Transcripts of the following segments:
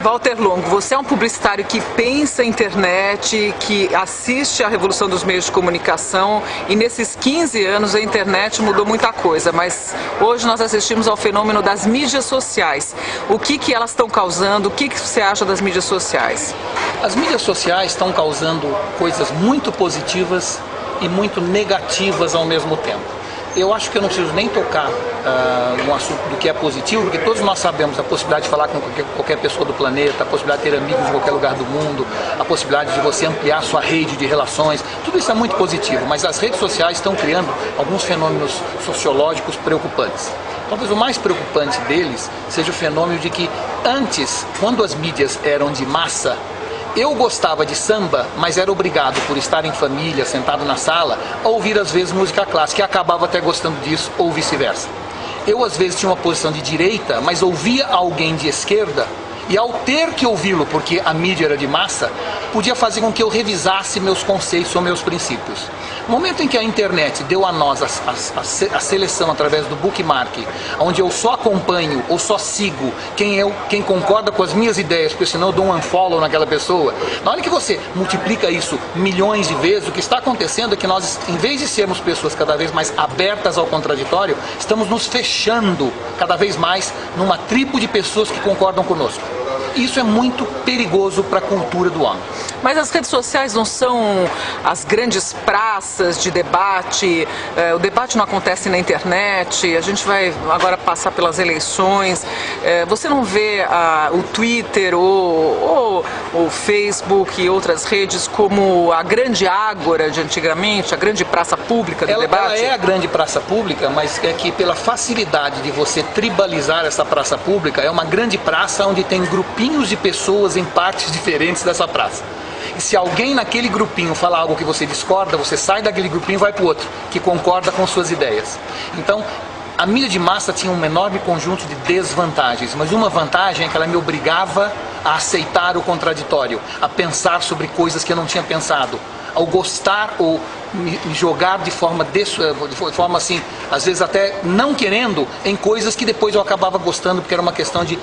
Walter Longo, você é um publicitário que pensa em internet, que assiste à revolução dos meios de comunicação, e nesses 15 anos a internet mudou muita coisa, mas hoje nós assistimos ao fenômeno das mídias sociais. O que elas estão causando? O que você acha das mídias sociais? As mídias sociais estão causando coisas muito positivas e muito negativas ao mesmo tempo. Eu acho que eu não preciso nem tocar no assunto do que é positivo, porque todos nós sabemos a possibilidade de falar com qualquer pessoa do planeta, a possibilidade de ter amigos de qualquer lugar do mundo, a possibilidade de você ampliar sua rede de relações, tudo isso é muito positivo, mas as redes sociais estão criando alguns fenômenos sociológicos preocupantes. Talvez o mais preocupante deles seja o fenômeno de que antes, quando as mídias eram de massa, eu gostava de samba, mas era obrigado, por estar em família, sentado na sala, a ouvir às vezes música clássica, e acabava até gostando disso, ou vice-versa. Eu às vezes tinha uma posição de direita, mas ouvia alguém de esquerda, e ao ter que ouvi-lo, porque a mídia era de massa, podia fazer com que eu revisasse meus conceitos ou meus princípios. No momento em que a internet deu a nós a seleção através do bookmark, onde eu só acompanho ou só sigo quem concorda com as minhas ideias, porque senão eu dou um unfollow naquela pessoa, na hora que você multiplica isso milhões de vezes, o que está acontecendo é que nós, em vez de sermos pessoas cada vez mais abertas ao contraditório, estamos nos fechando cada vez mais numa tribo de pessoas que concordam conosco. Isso é muito perigoso para a cultura do homem. Mas as redes sociais não são as grandes praças de debate, o debate não acontece na internet, a gente vai agora passar pelas eleições, você não vê o Twitter ou o Facebook e outras redes como a grande ágora de antigamente, a grande praça pública do debate? Ela é a grande praça pública, mas é que pela facilidade de você tribalizar essa praça pública, é uma grande praça onde tem grupinhos de pessoas em partes diferentes dessa praça. E se alguém naquele grupinho fala algo que você discorda, você sai daquele grupinho e vai para o outro, que concorda com suas ideias. Então, a mídia de massa tinha um enorme conjunto de desvantagens, mas uma vantagem é que ela me obrigava a aceitar o contraditório, a pensar sobre coisas que eu não tinha pensado, ao gostar ou me jogar de forma assim, às vezes até não querendo, em coisas que depois eu acabava gostando, porque era uma questão de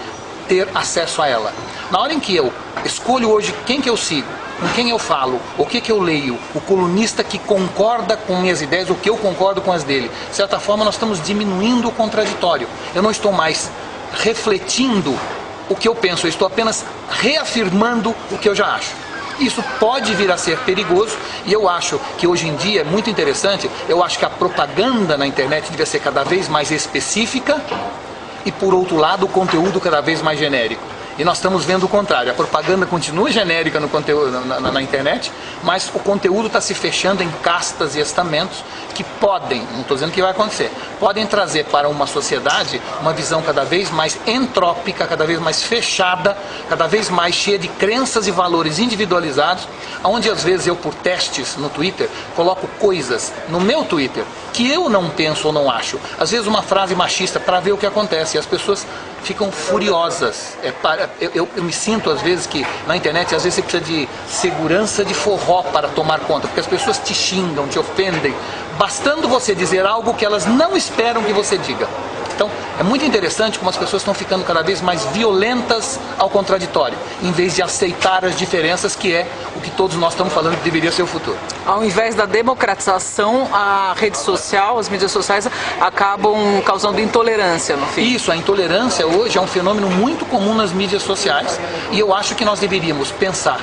ter acesso a ela. Na hora em que eu escolho hoje quem que eu sigo, com quem eu falo, o que eu leio, o colunista que concorda com minhas ideias, o que eu concordo com as dele, de certa forma nós estamos diminuindo o contraditório. Eu não estou mais refletindo o que eu penso, eu estou apenas reafirmando o que eu já acho. Isso pode vir a ser perigoso, e eu acho que hoje em dia é muito interessante, eu acho que a propaganda na internet devia ser cada vez mais específica e, por outro lado, o conteúdo cada vez mais genérico. E nós estamos vendo o contrário, a propaganda continua genérica no conteúdo, na internet, mas o conteúdo está se fechando em castas e estamentos que podem, não estou dizendo que vai acontecer, podem trazer para uma sociedade uma visão cada vez mais entrópica, cada vez mais fechada, cada vez mais cheia de crenças e valores individualizados, onde às vezes eu, por testes no Twitter, coloco coisas no meu Twitter que eu não penso ou não acho. Às vezes uma frase machista para ver o que acontece, e as pessoas ficam furiosas. Eu me sinto às vezes que na internet às vezes você precisa de segurança de forró para tomar conta, porque as pessoas te xingam, te ofendem, bastando você dizer algo que elas não esperam que você diga. Então, é muito interessante como as pessoas estão ficando cada vez mais violentas ao contraditório, em vez de aceitar as diferenças, que é o que todos nós estamos falando que deveria ser o futuro. Ao invés da democratização, a rede social, as mídias sociais acabam causando intolerância, no fim. Isso, a intolerância hoje é um fenômeno muito comum nas mídias sociais, e eu acho que nós deveríamos pensar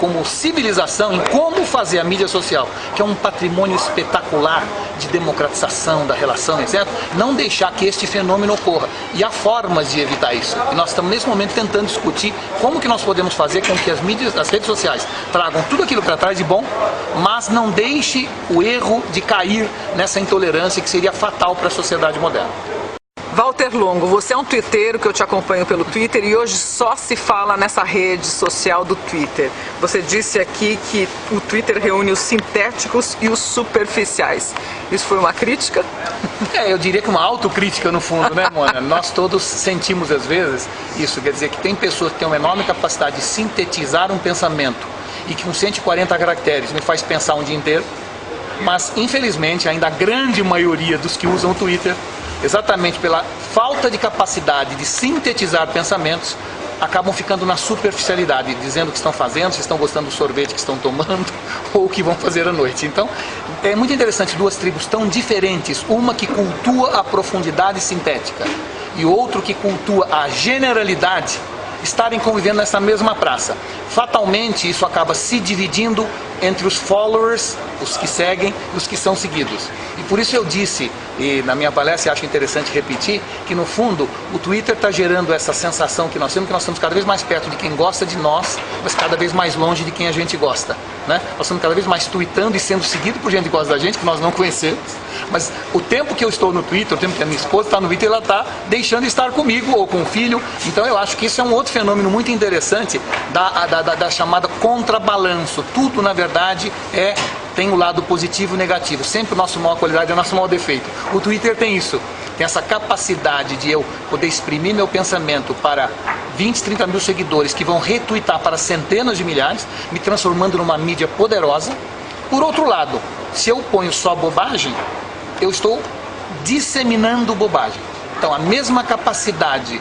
como civilização em como fazer a mídia social, que é um patrimônio espetacular de democratização da relação, etc., não deixar que este fenômeno ocorra. E há formas de evitar isso. E nós estamos nesse momento tentando discutir como que nós podemos fazer com que as redes sociais tragam tudo aquilo para trás de bom, mas não deixe o erro de cair nessa intolerância que seria fatal para a sociedade moderna. Walter Longo, você é um twitteiro que eu te acompanho pelo Twitter, e hoje só se fala nessa rede social do Twitter. Você disse aqui que o Twitter reúne os sintéticos e os superficiais. Isso foi uma crítica? Eu diria que uma autocrítica no fundo, né, Mona? Nós todos sentimos às vezes isso, quer dizer que tem pessoas que têm uma enorme capacidade de sintetizar um pensamento e que com 140 caracteres me faz pensar um dia inteiro, mas infelizmente ainda a grande maioria dos que usam o Twitter, exatamente pela falta de capacidade de sintetizar pensamentos, acabam ficando na superficialidade, dizendo o que estão fazendo, se estão gostando do sorvete que estão tomando ou o que vão fazer à noite. Então, é muito interessante duas tribos tão diferentes, uma que cultua a profundidade sintética e outro que cultua a generalidade, estarem convivendo nessa mesma praça. Fatalmente, isso acaba se dividindo entre os followers, os que seguem e os que são seguidos. E por isso eu disse, e na minha palestra acho interessante repetir, que no fundo o Twitter está gerando essa sensação que nós estamos cada vez mais perto de quem gosta de nós, mas cada vez mais longe de quem a gente gosta, né? Nós estamos cada vez mais tweetando e sendo seguidos por gente que gosta da gente, que nós não conhecemos, mas o tempo que eu estou no Twitter, o tempo que a minha esposa está no Twitter, ela está deixando de estar comigo ou com o filho. Então eu acho que isso é um outro fenômeno muito interessante da chamada contrabalanço. Tudo, na verdade, tem o lado positivo e negativo. Sempre a nossa maior qualidade é o nosso maior defeito. O Twitter tem isso. Tem essa capacidade de eu poder exprimir meu pensamento para 20, 30 mil seguidores que vão retweetar para centenas de milhares, me transformando numa mídia poderosa. Por outro lado, se eu ponho só bobagem, eu estou disseminando bobagem. Então, a mesma capacidade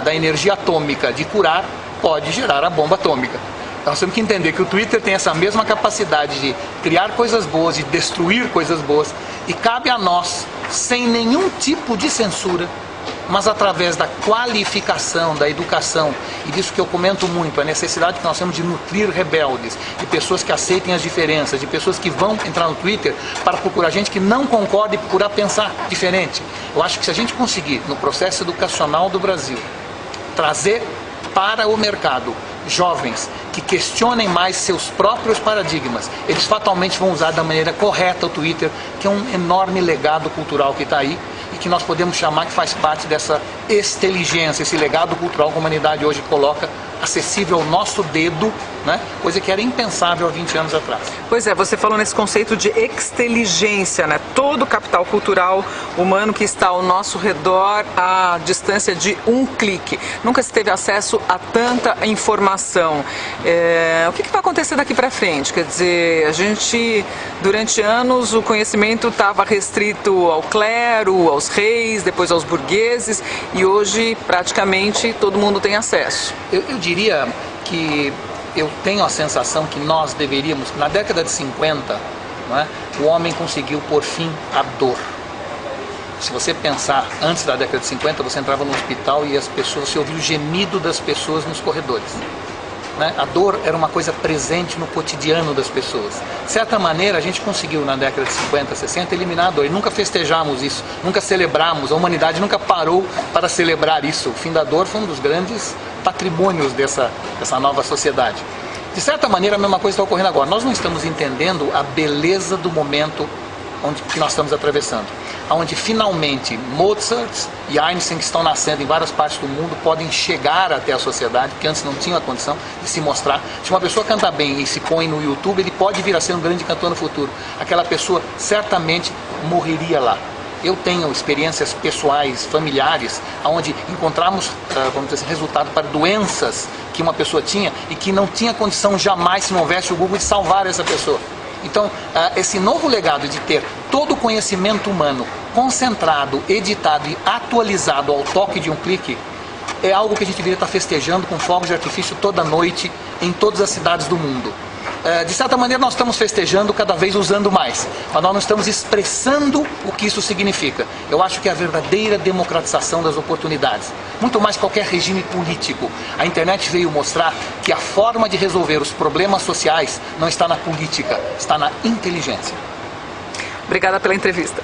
da energia atômica de curar pode gerar a bomba atômica. Então, nós temos que entender que o Twitter tem essa mesma capacidade de criar coisas boas, de destruir coisas boas, e cabe a nós, sem nenhum tipo de censura, mas através da qualificação, da educação, e disso que eu comento muito, a necessidade que nós temos de nutrir rebeldes, de pessoas que aceitem as diferenças, de pessoas que vão entrar no Twitter para procurar gente que não concorde e procurar pensar diferente. Eu acho que se a gente conseguir, no processo educacional do Brasil, trazer para o mercado jovens que questionem mais seus próprios paradigmas, eles fatalmente vão usar da maneira correta o Twitter, que é um enorme legado cultural que está aí, e que nós podemos chamar que faz parte dessa exteligência, esse legado cultural que a humanidade hoje coloca acessível ao nosso dedo, né? Coisa que era impensável há 20 anos atrás. Pois é, você falou nesse conceito de exteligência, né? Todo o capital cultural humano que está ao nosso redor à distância de um clique. Nunca se teve acesso a tanta informação. O que vai acontecer daqui para frente? Quer dizer, a gente, durante anos, o conhecimento estava restrito ao clero, aos reis, depois aos burgueses, e hoje praticamente todo mundo tem acesso. Eu diria que eu tenho a sensação que nós deveríamos, na década de 50, não é, o homem conseguiu pôr fim à dor. Se você pensar, antes da década de 50, você entrava no hospital e as pessoas, você ouvia o gemido das pessoas nos corredores. Né? A dor era uma coisa presente no cotidiano das pessoas. De certa maneira, a gente conseguiu, na década de 50, 60, eliminar a dor. E nunca festejamos isso, nunca celebramos, a humanidade nunca parou para celebrar isso. O fim da dor foi um dos grandes patrimônios dessa nova sociedade. De certa maneira, a mesma coisa está ocorrendo agora. Nós não estamos entendendo a beleza do momento que nós estamos atravessando, onde finalmente Mozart e Einstein, que estão nascendo em várias partes do mundo, podem chegar até a sociedade, que antes não tinham a condição de se mostrar. Se uma pessoa canta bem e se põe no YouTube, ele pode vir a ser um grande cantor no futuro. Aquela pessoa certamente morreria lá. Eu tenho experiências pessoais, familiares, onde encontramos vamos dizer assim, resultado para doenças que uma pessoa tinha e que não tinha condição jamais, se não houvesse o Google, de salvar essa pessoa. Então, esse novo legado de ter todo o conhecimento humano concentrado, editado e atualizado ao toque de um clique, é algo que a gente deveria estar festejando com fogos de artifício toda noite em todas as cidades do mundo. De certa maneira, nós estamos festejando cada vez usando mais, mas nós não estamos expressando o que isso significa. Eu acho que é a verdadeira democratização das oportunidades, muito mais qualquer regime político. A internet veio mostrar que a forma de resolver os problemas sociais não está na política, está na inteligência. Obrigada pela entrevista.